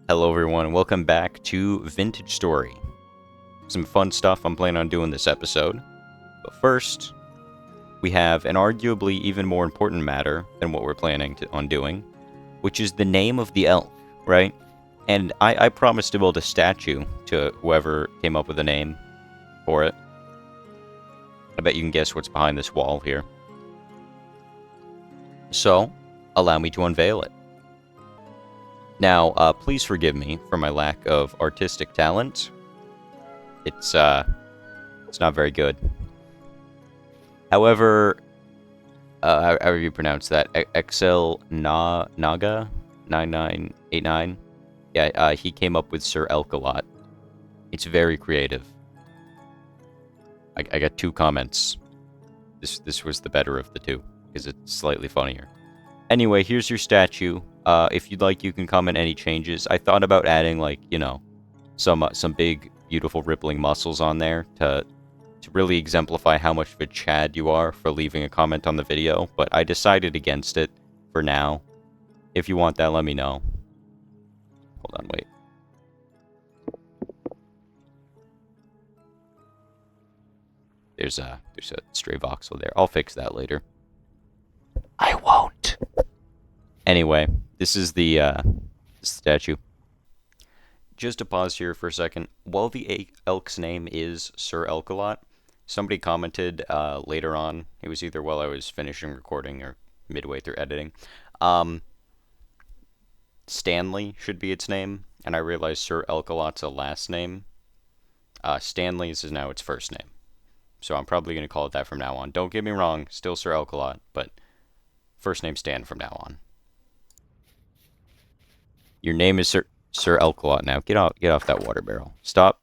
Hello everyone, and welcome back to Vintage Story. Some fun stuff I'm planning on doing this episode. But first, we have an arguably even more important matter than what we're planning on doing, which is the name of the elk, right? And I promised to build a statue to whoever came up with a name for it. I bet you can guess what's behind this wall here. So, allow me to unveil it. Now, please forgive me for my lack of artistic talent. It's not very good. However, how do you pronounce that? Excel Naga 9989. Yeah, he came up with Sir Elk a lot. It's very creative. I got 2 comments. This was the better of the 2 because it's slightly funnier. Anyway, here's your statue. If you'd like, you can comment any changes. I thought about adding, like, you know, some big, beautiful, rippling muscles on there to really exemplify how much of a Chad you are for leaving a comment on the video, but I decided against it for now. If you want that, let me know. Hold on, wait. There's a stray voxel there. I'll fix that later. I won't. Anyway, this is the statue. Just to pause here for a second. While the elk's name is Sir Elk a lot, somebody commented later on. It was either while I was finishing recording or midway through editing. Stanley should be its name, and I realized Sir Elkalot's a last name. Stanley's is now its first name. So I'm probably going to call it that from now on. Don't get me wrong, still Sir Elkalot, but first name Stan from now on. Your name is Sir Elkalot now. Get off that water barrel. Stop.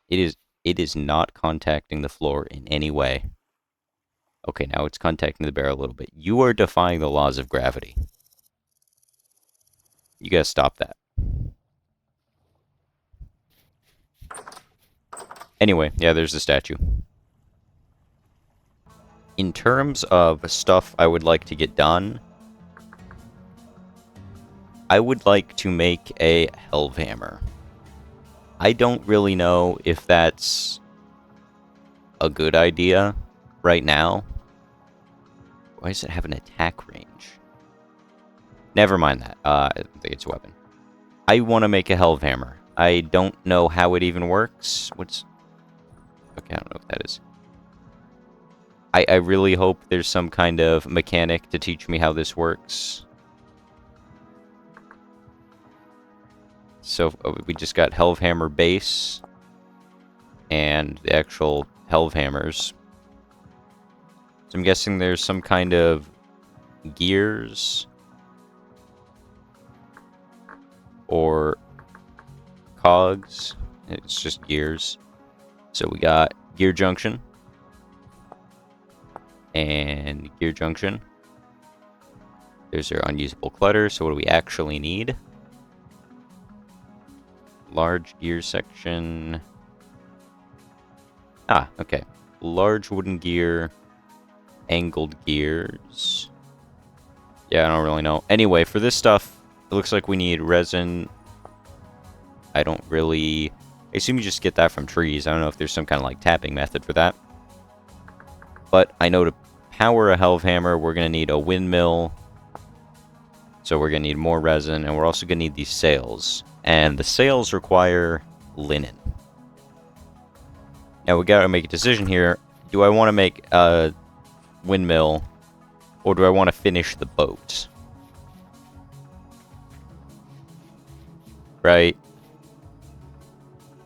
It is not contacting the floor in any way. Okay, now it's contacting the barrel a little bit. You are defying the laws of gravity. You gotta stop that. Anyway, yeah, there's the statue. In terms of stuff I would like to get done, I would like to make a helve hammer. I don't really know if that's a good idea right now. Why does it have an attack range? Never mind that. I think it's a weapon. I want to make a helve hammer. I don't know how it even works. Okay, I don't know what that is. I really hope there's some kind of mechanic to teach me how this works. So we just got helve hammer base and the actual helve hammers. So I'm guessing there's some kind of gears or cogs. It's just gears. So we got gear junction and gear junction. There's our unusable clutter. So what do we actually need? Large gear section. Ah, okay. Large wooden gear. Angled gears. Yeah, I don't really know. Anyway, for this stuff, it looks like we need resin. I assume you just get that from trees. I don't know if there's some kind of like tapping method for that. But I know to power a helve hammer, we're going to need a windmill. So we're going to need more resin, and we're also going to need these sails. And the sails require linen. Now we gotta make a decision here. Do I want to make a windmill, or do I want to finish the boat? Right?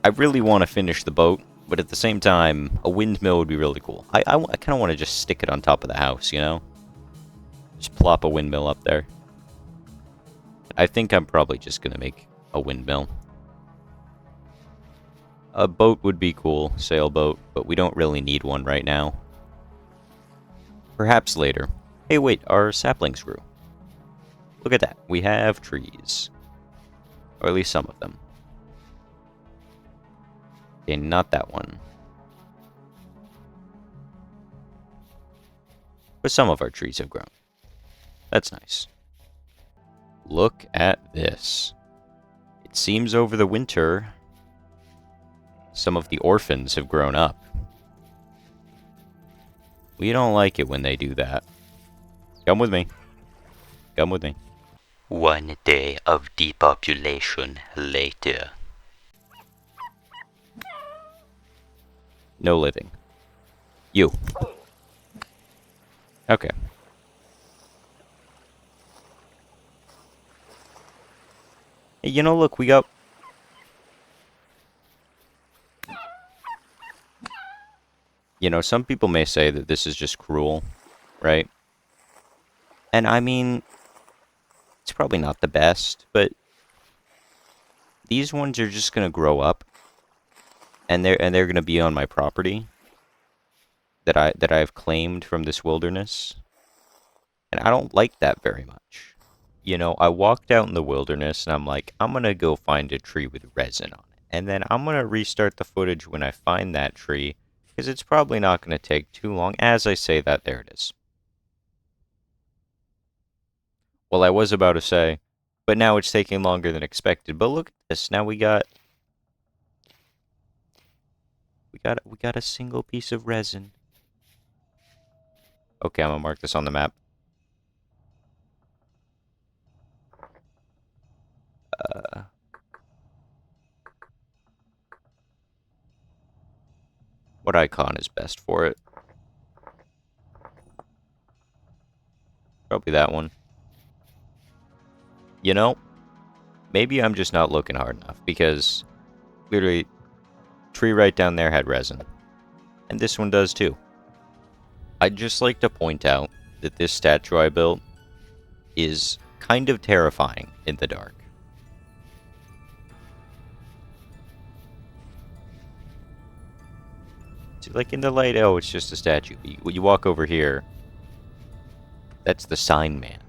I really want to finish the boat, but at the same time, a windmill would be really cool. I kind of want to just stick it on top of the house, you know? Just plop a windmill up there. I think I'm probably just gonna make a windmill. A boat would be cool, sailboat, but we don't really need one right now. Perhaps later. Hey, wait, our saplings grew. Look at that. We have trees. Or at least some of them. Okay, not that one. But some of our trees have grown. That's nice. Look at this. It seems over the winter, some of the orphans have grown up. We don't like it when they do that. Come with me. Come with me. One day of depopulation later. No living. You. Okay. Hey, you know, look, we got... You know, some people may say that this is just cruel, right? And I mean, it's probably not the best, but these ones are just gonna grow up, and they're gonna be on my property that I've claimed from this wilderness, and I don't like that very much. You know, I walked out in the wilderness, and I'm like, I'm gonna go find a tree with resin on it, and then I'm gonna restart the footage when I find that tree, because it's probably not gonna take too long. As I say that, there it is. Well, I was about to say, but now it's taking longer than expected. But look at this. Now we got a single piece of resin. Okay, I'm gonna mark this on the map. What icon is best for it? Probably that one. You know, maybe I'm just not looking hard enough, because literally, tree right down there had resin. And this one does too. I'd just like to point out that this statue I built is kind of terrifying in the dark. See, like in the light, oh, it's just a statue. You walk over here, that's the sign man.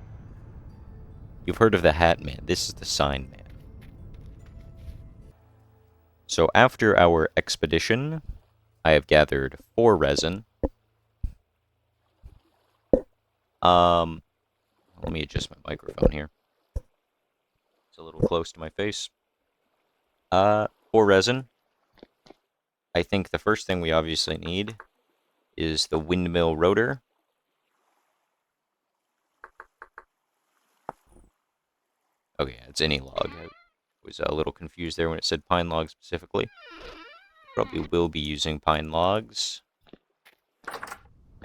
You've heard of the Hat Man. This is the sign man. So after our expedition, I have gathered 4 resin. Let me adjust my microphone here. It's a little close to my face. 4 resin. I think the first thing we obviously need is the windmill rotor. Okay, it's any log. I was a little confused there when it said pine log specifically. Probably will be using pine logs.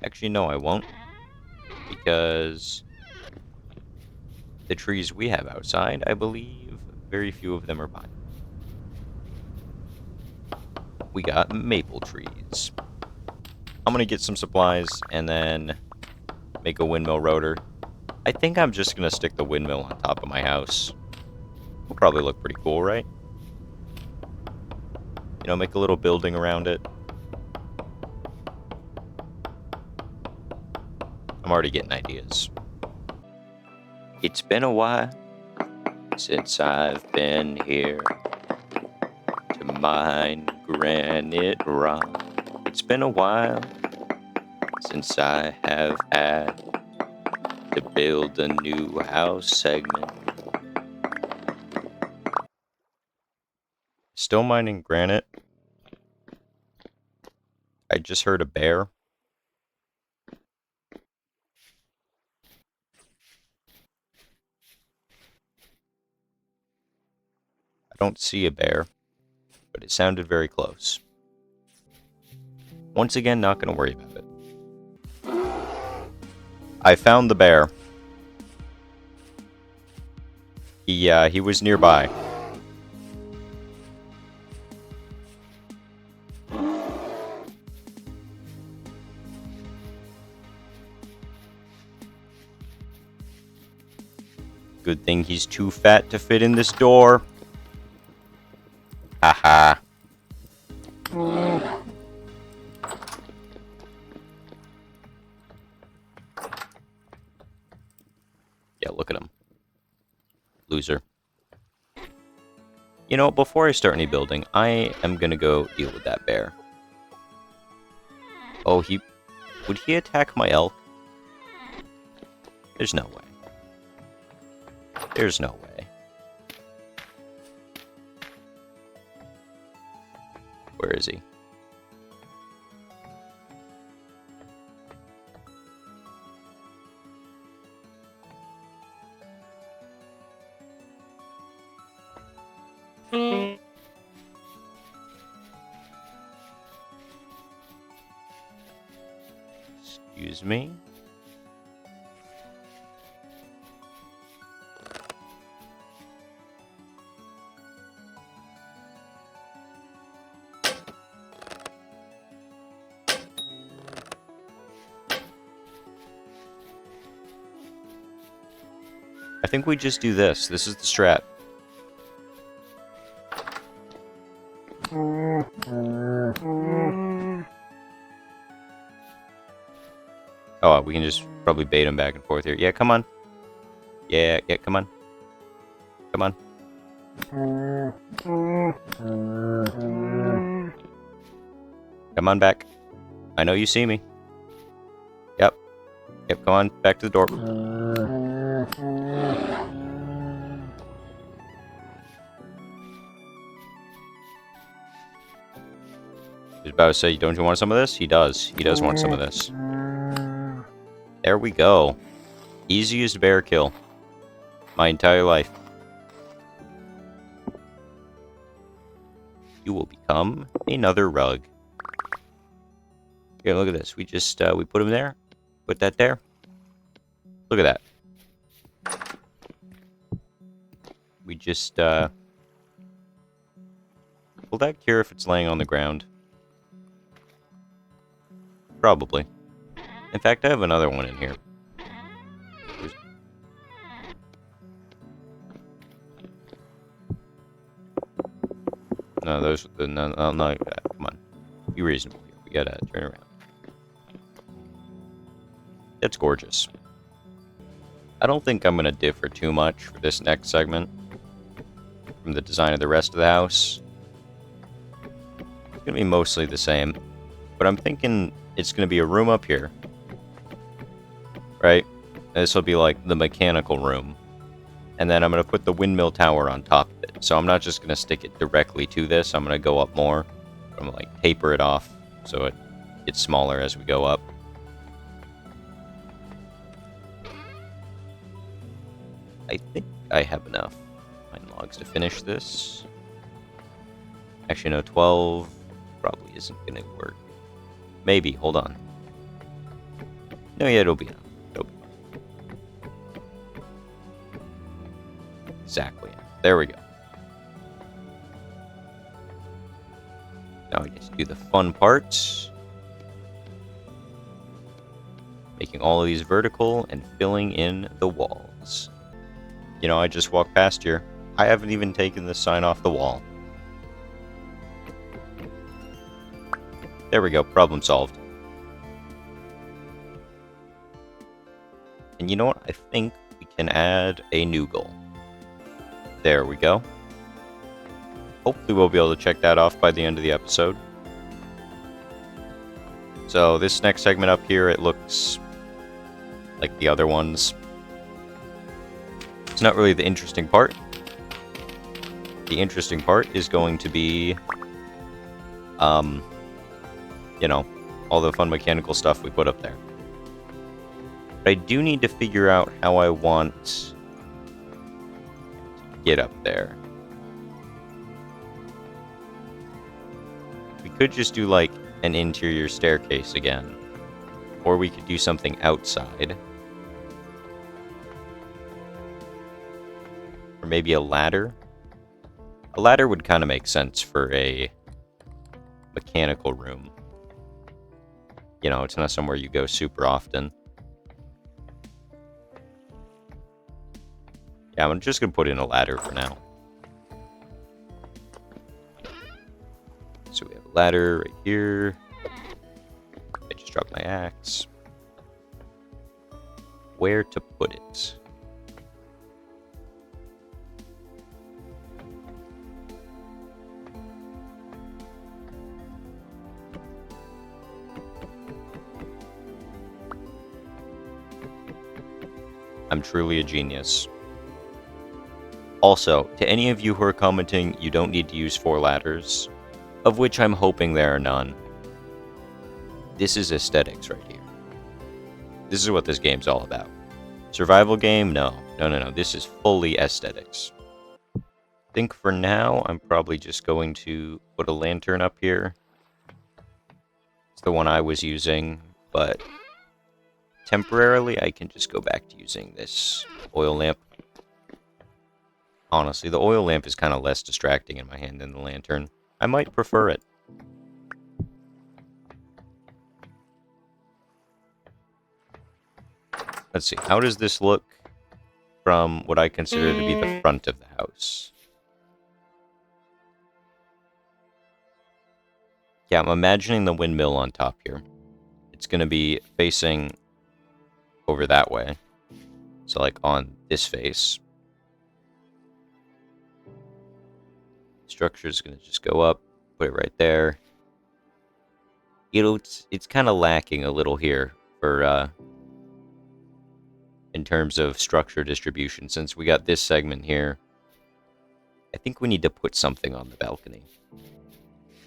Actually, no, I won't. Because the trees we have outside, I believe, very few of them are pine. We got maple trees. I'm gonna get some supplies and then make a windmill rotor. I think I'm just gonna stick the windmill on top of my house. Will probably look pretty cool, right? You know, make a little building around it. I'm already getting ideas. It's been a while since I've been here to mine granite rock. It's been a while since I have had to build a new house segment. Still mining granite. I just heard a bear. I don't see a bear, but it sounded very close. Once again, not going to worry about it. I found the bear. He was nearby. Good thing he's too fat to fit in this door. Haha. Yeah, look at him. Loser. You know, before I start any building, I am gonna go deal with that bear. Oh, would he attack my elk? There's no way. There's no way. Where is he? Excuse me. I think we just do this. This is the strat. Oh, we can just probably bait him back and forth here. Yeah, come on. Yeah, come on. Come on. Come on back. I know you see me. Yep. Yep, come on. Back to the door. I was about to say, don't you want some of this? He does. He does want some of this. There we go. Easiest bear kill. My entire life. You will become another rug. Here, look at this. We just, we put him there. Put that there. Look at that. We just, will that cure if it's laying on the ground? Probably. In fact, I have another one in here. No, those, no, come on. Be reasonable here. We gotta turn around. That's gorgeous. I don't think I'm gonna differ too much for this next segment from the design of the rest of the house. It's gonna be mostly the same, but I'm thinking it's gonna be a room up here, right? This will be like the mechanical room, and then I'm gonna put the windmill tower on top of it. So I'm not just gonna stick it directly to this. I'm gonna go up more. I'm gonna like taper it off so it gets smaller as we go up. I think I have enough pine logs to finish this. Actually, no, 12 probably isn't going to work. Maybe, hold on. No, yeah, it'll be enough. It'll be enough. Exactly. There we go. Now I get to do the fun parts. Making all of these vertical and filling in the walls. You know, I just walked past here. I haven't even taken the sign off the wall. There we go, problem solved. And you know what? I think we can add a new goal. There we go. Hopefully we'll be able to check that off by the end of the episode. So this next segment up here, it looks like the other ones. It's not really the interesting part. The interesting part is going to be, you know, all the fun mechanical stuff we put up there. But I do need to figure out how I want to get up there. We could just do like an interior staircase again. Or we could do something outside. Or maybe a ladder. A ladder would kind of make sense for a mechanical room. You know, it's not somewhere you go super often. Yeah, I'm just going to put in a ladder for now. So we have a ladder right here. I just dropped my axe. Where to put it? I'm truly a genius. Also, to any of you who are commenting, you don't need to use 4 ladders. of which I'm hoping there are none. This is aesthetics right here. This is what this game's all about. Survival game? No. No. This is fully aesthetics. I think for now, I'm probably just going to put a lantern up here. It's the one I was using, but temporarily I can just go back to using this oil lamp. Honestly, the oil lamp is kind of less distracting in my hand than the lantern. I might prefer it. Let's see, how does this look from what I consider to be the front of the house? Yeah, I'm imagining the windmill on top here. It's going to be facing over that way. So, like, on this face. Structure is going to just go up, put it right there. It's kind of lacking a little here for, in terms of structure distribution. Since we got this segment here, I think we need to put something on the balcony.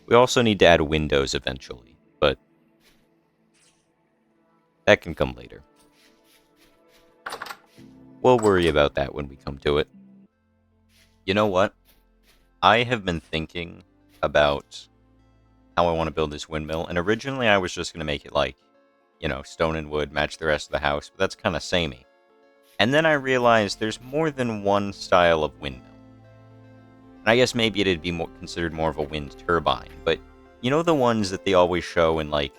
We also need to add windows eventually, but that can come later. We'll worry about that when we come to it. You know what? I have been thinking about how I want to build this windmill, and originally I was just going to make it like, you know, stone and wood, match the rest of the house, but that's kind of samey. And then I realized there's more than one style of windmill. And I guess maybe it'd be considered more of a wind turbine, but you know the ones that they always show in like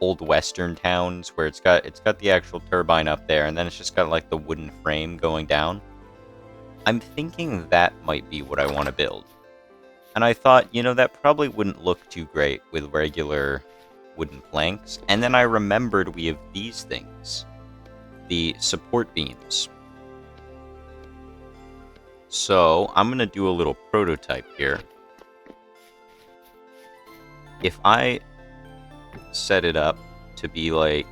old western towns where it's got the actual turbine up there and then it's just got like the wooden frame going down? I'm thinking that might be what I want to build. And I thought, you know, that probably wouldn't look too great with regular wooden planks. And then I remembered we have these things, the support beams. So I'm going to do a little prototype here. If I set it up to be like,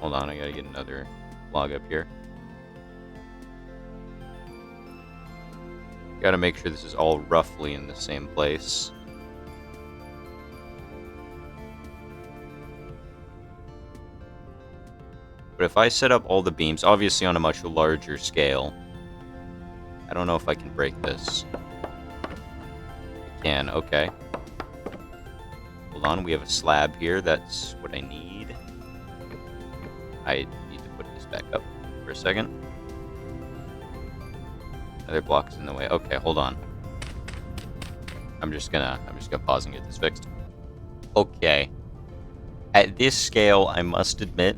hold on, I gotta get another log up here. Gotta make sure this is all roughly in the same place. But if I set up all the beams, obviously on a much larger scale, I don't know if I can break this. I can, okay. Hold on, we have a slab here, that's what I need. I need to put this back up for a second. Another block is in the way. Okay, hold on. I'm just gonna pause and get this fixed. Okay. At this scale, I must admit,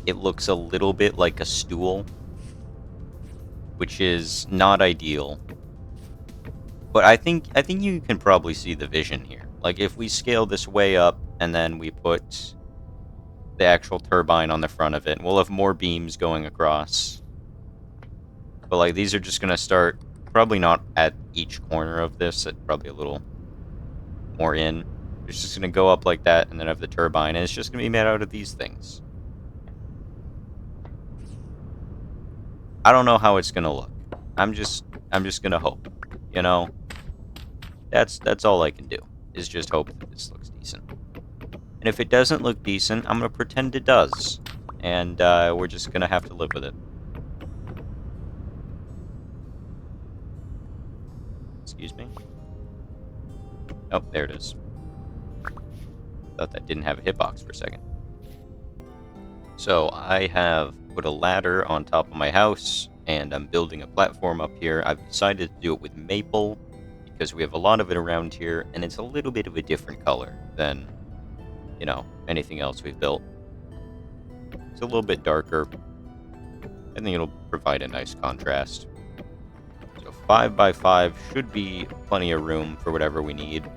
it looks a little bit like a stool, which is not ideal. But I think you can probably see the vision here. Like if we scale this way up and then we put the actual turbine on the front of it, we'll have more beams going across. But like these are just gonna start probably not at each corner of this, probably a little more in. It's just gonna go up like that and then have the turbine, and it's just gonna be made out of these things. I don't know how it's gonna look. I'm just gonna hope. You know? That's all I can do, is just hope that this looks decent. And if it doesn't look decent, I'm gonna pretend it does. And we're just gonna have to live with it. Excuse me? Oh, there it is. Thought that didn't have a hitbox for a second. So I have put a ladder on top of my house, and I'm building a platform up here. I've decided to do it with maple, because we have a lot of it around here, and it's a little bit of a different color than, you know, anything else we've built. It's a little bit darker. I think it'll provide a nice contrast. So 5 by 5 should be plenty of room for whatever we need.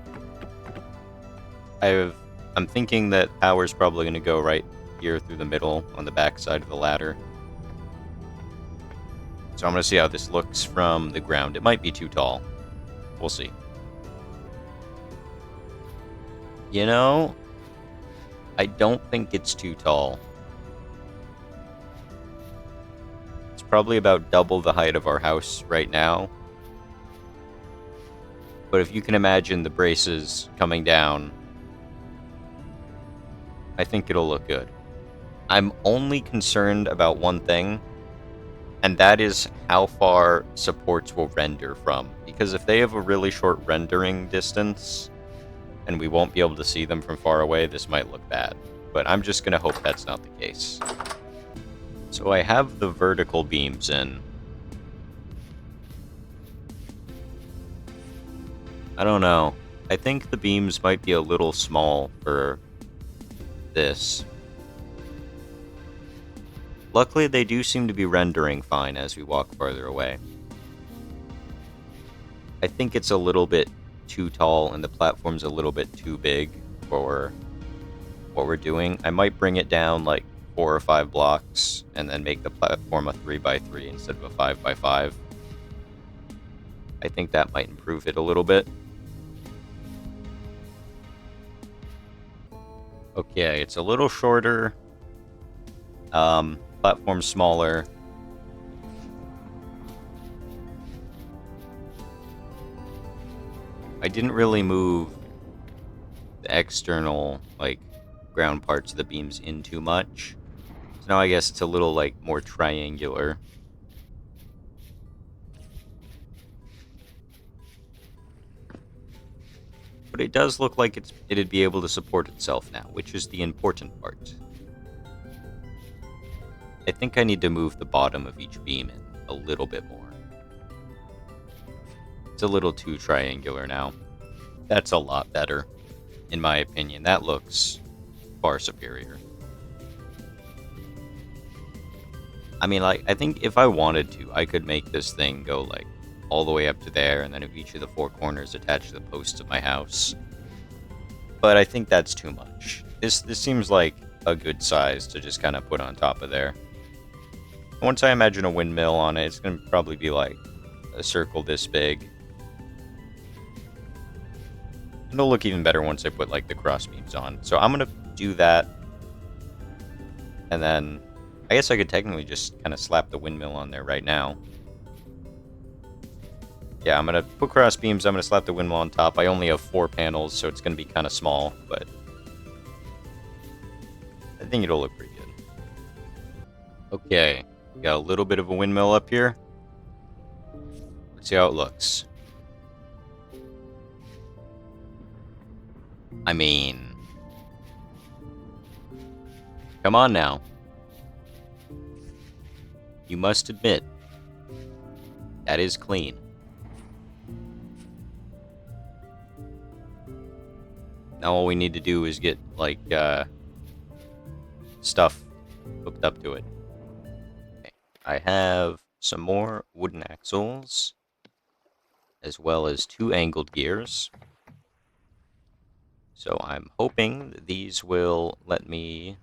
I'm thinking that power's probably going to go right here through the middle on the back side of the ladder. So I'm going to see how this looks from the ground. It might be too tall. We'll see. You know, I don't think it's too tall. probably about double the height of our house right now. But if you can imagine the braces coming down, I think it'll look good. I'm only concerned about one thing, and that is how far supports will render from. Because if they have a really short rendering distance, and we won't be able to see them from far away, this might look bad. But I'm just going to hope that's not the case. So I have the vertical beams in. I don't know. I think the beams might be a little small for this. Luckily, they do seem to be rendering fine as we walk farther away. I think it's a little bit too tall and the platform's a little bit too big for what we're doing. I might bring it down like 4 or 5 blocks and then make the platform a 3x3 instead of a 5x5. I think that might improve it a little bit. Okay, it's a little shorter. Platform smaller. I didn't really move the external, like, ground parts of the beams in too much. So now I guess it's a little, like, more triangular. But it does look like it'd be able to support itself now, which is the important part. I think I need to move the bottom of each beam in a little bit more. It's a little too triangular now. That's a lot better, in my opinion. That looks far superior. I mean, like, I think if I wanted to, I could make this thing go, like, all the way up to there, and then if each of the 4 corners attached to the posts of my house. But I think that's too much. This seems like a good size to just kind of put on top of there. Once I imagine a windmill on it, it's going to probably be like a circle this big. It'll look even better once I put like the cross beams on. So I'm going to do that. And then I guess I could technically just kind of slap the windmill on there right now. Yeah, I'm going to put cross beams. I'm going to slap the windmill on top. I only have 4 panels, so it's going to be kind of small, but I think it'll look pretty good. Okay, we got a little bit of a windmill up here. Let's see how it looks. I mean, come on now. You must admit, that is clean. Now all we need to do is get, like, stuff hooked up to it. Okay. I have some more wooden axles, as well as 2 angled gears. So I'm hoping that these will let me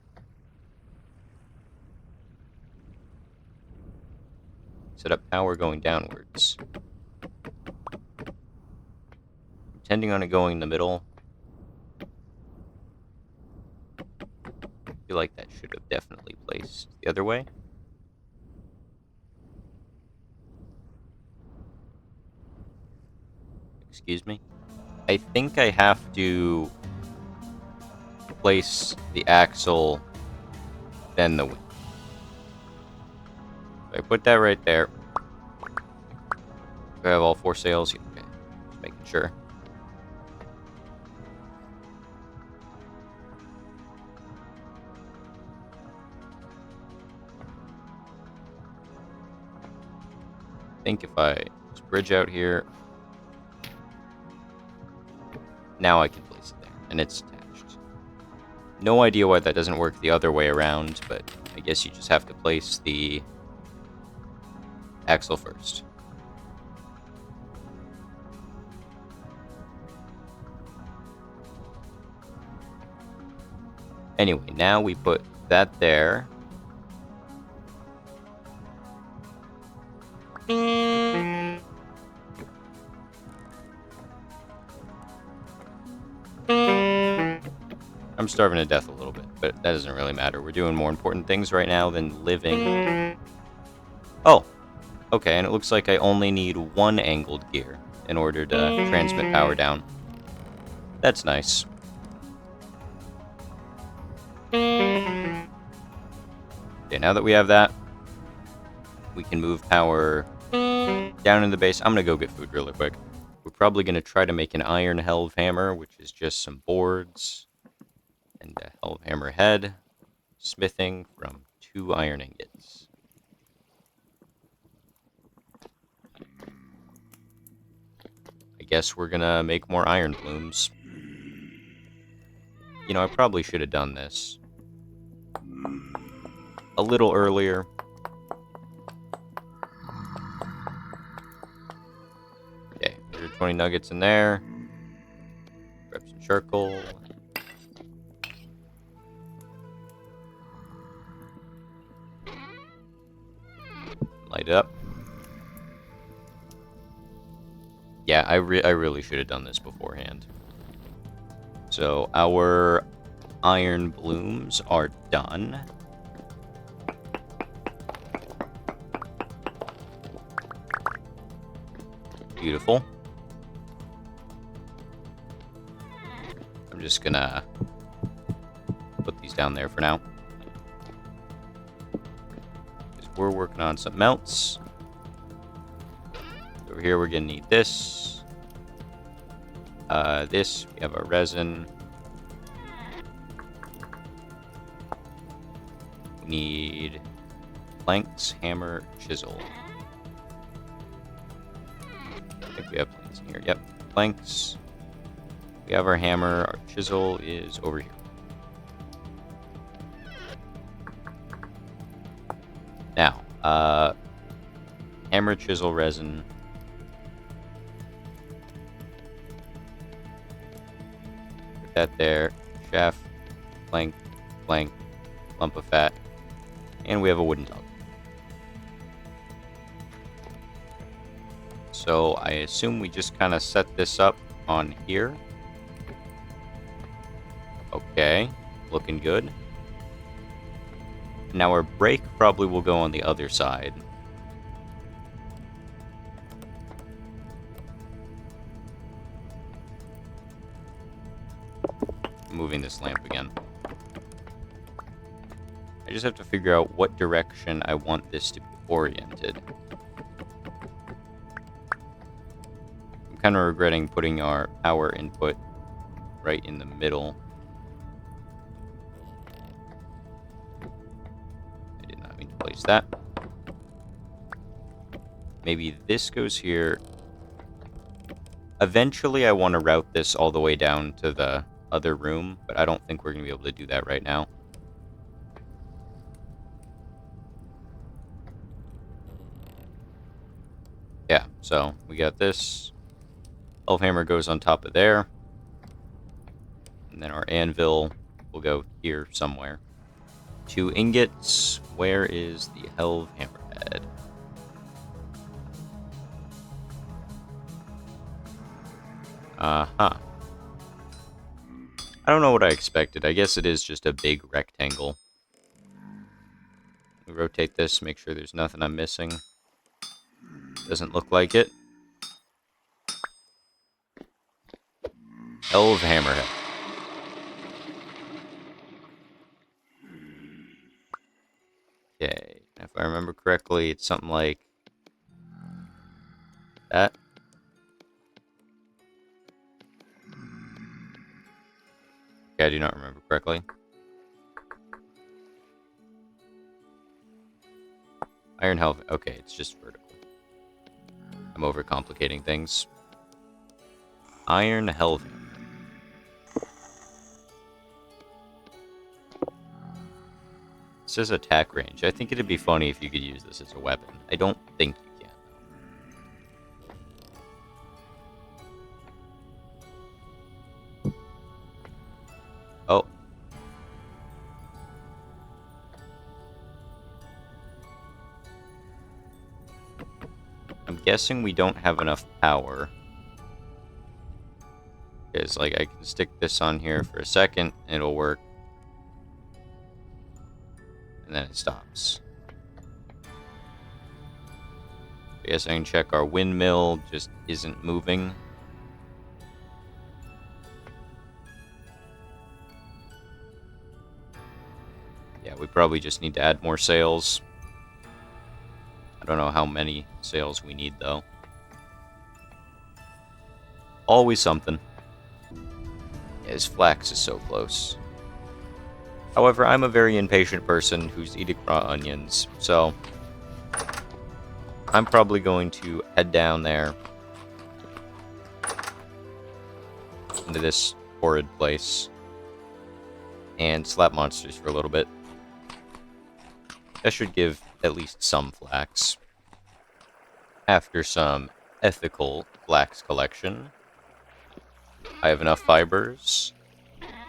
set up power going downwards. I'm intending on it going in the middle. I feel like that should have definitely placed the other way. Excuse me. I think I have to place the axle, then the wheel. So I put that right there. Do I have all 4 sails? Okay, just making sure. I think if I just bridge out here, now I can place it there, and it's attached. No idea why that doesn't work the other way around, but I guess you just have to place the axle first. Anyway, now we put that there. I'm starving to death a little bit, but that doesn't really matter. We're doing more important things right now than living. Oh, okay, and it looks like I only need one angled gear in order to transmit power down. That's nice. Okay, now that we have that, we can move power down in the base. I'm going to go get food really quick. We're probably going to try to make an iron helve hammer, which is just some boards and a helve hammer head, smithing from 2 iron ingots. I guess we're going to make more iron blooms. You know, I probably should have done this a little earlier. Okay, 120 nuggets in there. Grab some charcoal. Light it up. Yeah, I really should have done this beforehand. So our iron blooms are done. Beautiful. I'm just gonna put these down there for now. Because we're working on something else. Over here we're gonna need this. This, we have our resin. We need planks, hammer, chisel. I think we have planks in here. Yep, planks. We have our hammer. Our chisel is over here. Now, hammer, chisel, resin. Put that there. Shaft, plank, plank, lump of fat. And we have a wooden dog. So I assume we just kind of set this up on here. Okay, looking good. Now our brake probably will go on the other side. Moving this lamp again. I just have to figure out what direction I want this to be oriented. I'm kind of regretting putting our power input right in the middle. I did not mean to place that. Maybe this goes here. Eventually I want to route this all the way down to the other room, but I don't think we're going to be able to do that right now. Yeah, so we got this. Helve hammer goes on top of there. And then our anvil will go here somewhere. 2 ingots. Where is the helve hammerhead? Uh-huh. I don't know what I expected. I guess it is just a big rectangle. We rotate this, make sure there's nothing I'm missing. Doesn't look like it. Helve hammerhead. Okay, if I remember correctly, it's something like that. Okay, I do not remember correctly. Iron helve. Okay, it's just vertical. I'm overcomplicating things. Iron helve. It says attack range. I think it'd be funny if you could use this as a weapon. I don't think you can. Oh. I'm guessing we don't have enough power. Because, like, I can stick this on here for a second, and it'll work. And then it stops. I guess I can check our windmill, just isn't moving. Yeah, we probably just need to add more sails. I don't know how many sails we need, though. Always something. Yeah, this flax is so close. However, I'm a very impatient person who's eating raw onions, so I'm probably going to head down there into this horrid place and slap monsters for a little bit. That should give at least some flax. After some ethical flax collection, I have enough fibers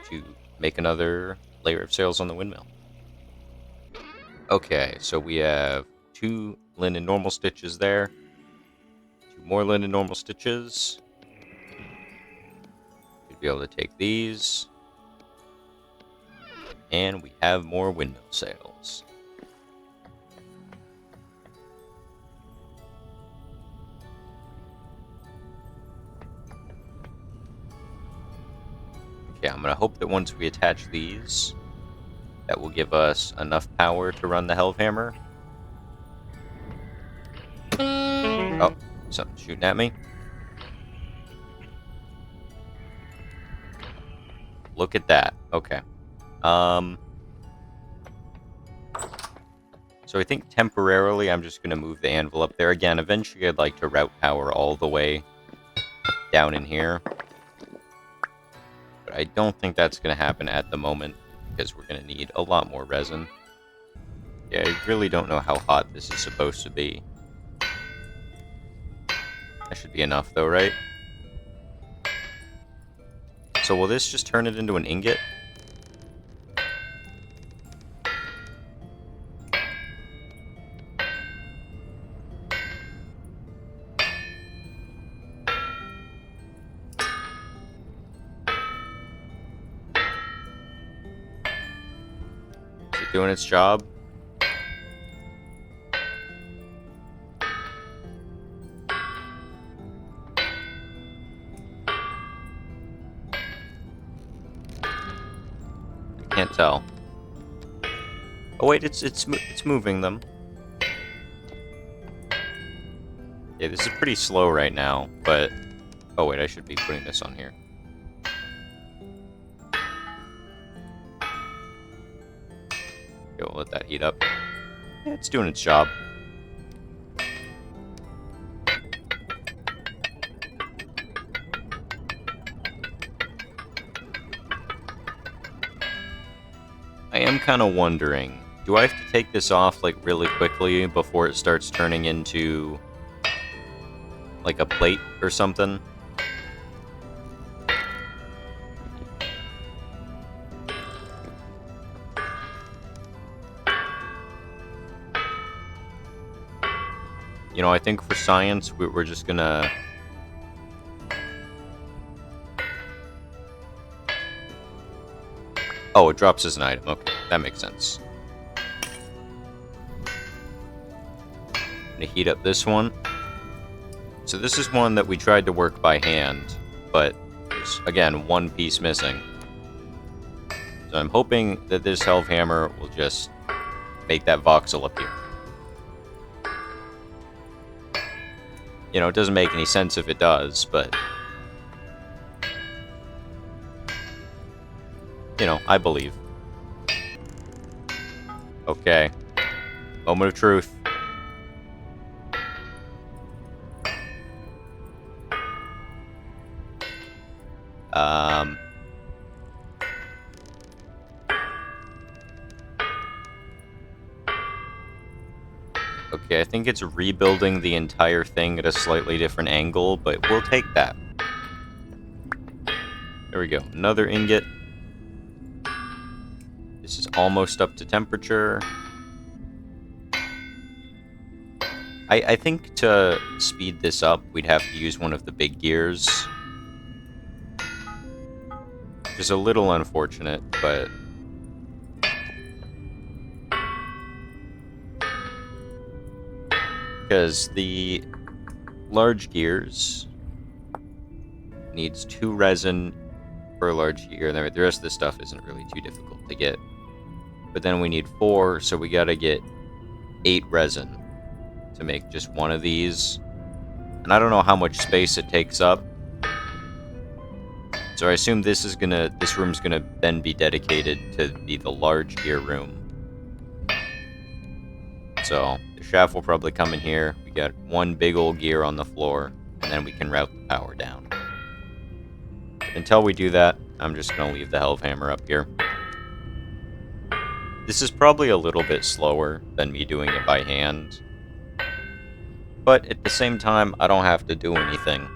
to make another layer of sails on the windmill. Okay, so we have 2 linen normal stitches there. 2 more linen normal stitches. Should be able to take these. And we have more windmill sails. Okay, I'm going to hope that once we attach these, that will give us enough power to run the helve hammer. Oh, something's shooting at me. Look at that. Okay. So I think temporarily I'm just going to move the anvil up there again. Eventually I'd like to route power all the way down in here. But I don't think that's going to happen at the moment because we're going to need a lot more resin. Yeah, I really don't know how hot this is supposed to be. That should be enough though, right? So will this just turn it into an ingot? Is it doing its job? Can't tell. Oh wait, it's moving them. Yeah, this is pretty slow right now, but oh wait, I should be putting this on here. Okay, we'll let that heat up. Yeah, it's doing its job. I am kind of wondering, do I have to take this off like really quickly before it starts turning into like a plate or something? You know, I think for science, we're just gonna... Oh, it drops as an item. Okay, that makes sense. I'm gonna heat up this one. So this is one that we tried to work by hand, but there's, again, one piece missing. So I'm hoping that this helve hammer will just make that voxel appear. You know, it doesn't make any sense if it does, but... You know, I believe. Okay. Moment of truth. Okay, I think it's rebuilding the entire thing at a slightly different angle, but we'll take that. There we go. Another ingot. This is almost up to temperature. I think to speed this up, we'd have to use one of the big gears. Which is a little unfortunate, but... because the large gears needs 2 resin for a large gear. The rest of this stuff isn't really too difficult to get. But then we need 4, so we gotta get 8 resin to make just one of these. And I don't know how much space it takes up. So I assume this room's gonna then be dedicated to be the large gear room. So the shaft will probably come in here. We got one big old gear on the floor, and then we can route the power down. Until we do that, I'm just gonna leave the helve hammer up here. This is probably a little bit slower than me doing it by hand. But at the same time, I don't have to do anything.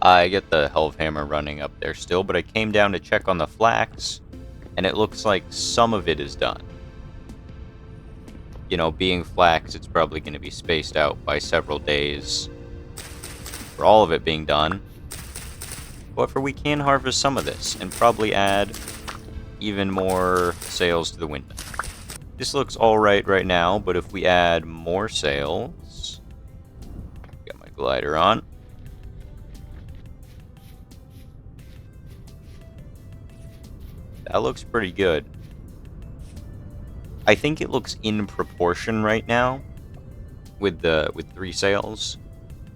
I get the helve hammer running up there still, but I came down to check on the flax, and it looks like some of it is done. You know, being flax, it's probably going to be spaced out by several days for all of it being done. However, we can harvest some of this and probably add even more sails to the windmill. This looks alright right now, but if we add more sails... Got my glider on. That looks pretty good. I think it looks in proportion right now with 3 sails.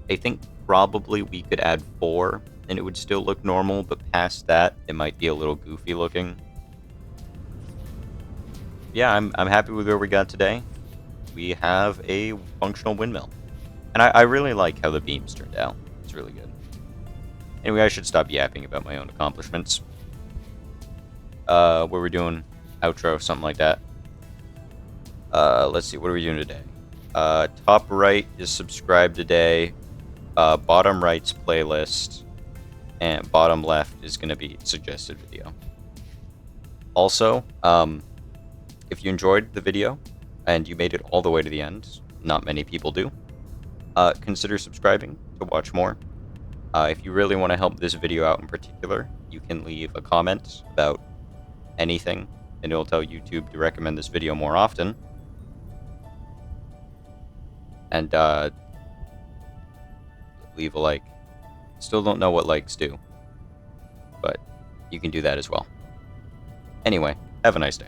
I think probably we could add 4 and it would still look normal, but past that it might be a little goofy looking. Yeah, I'm happy with where we got today. We have a functional windmill. And I really like how the beams turned out. It's really good. Anyway, I should stop yapping about my own accomplishments. What we're doing? Outro, something like that. Let's see, what are we doing today? Top right is subscribe today. Bottom right's playlist. And bottom left is going to be suggested video. Also, if you enjoyed the video and you made it all the way to the end, not many people do, consider subscribing to watch more. If you really want to help this video out in particular, you can leave a comment about anything, and it'll tell YouTube to recommend this video more often. And leave a like. Still don't know what likes do, but you can do that as well. Anyway, have a nice day.